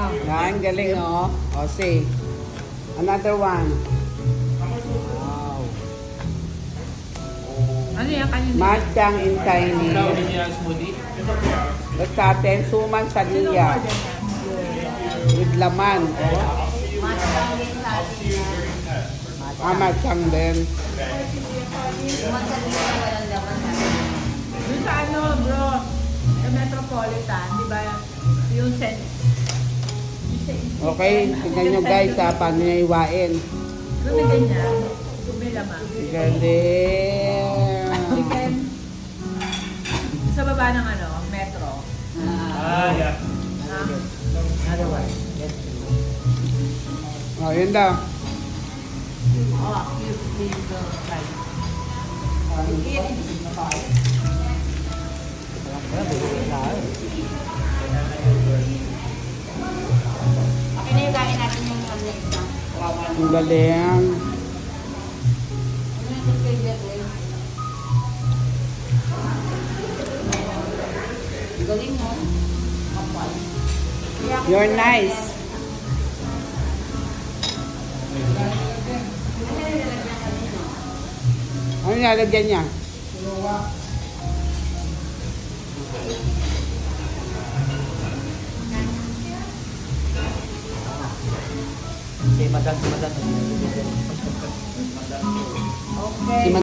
Yan, galing oh. O, say. Another one. Wow. Ano yan kanina? Matchang in Chinese. Original smoothie. Tapos sa atin, suman sa Sino liya. order na? With laman. Oh. Matchang din sa atin na. Matchang din. Matchang din na walang laman na. Yung sa ano, bro? Sa Metropolitan, di ba? Yung sen... Okay, tignan nyo guys ha, paano niya iwain. Ano na ganyan? Kung may laman. Galing. Chicken. Sa baba ng ano, metro. Yeah. O, yun daw. Oh, please don't try. Okay na yung kain natin yung next na. Ang galing. Ano yung favorite way? Galing mo. Kapal. You're nice. Ano nilalagyan niya? Si Madam. Okay. Si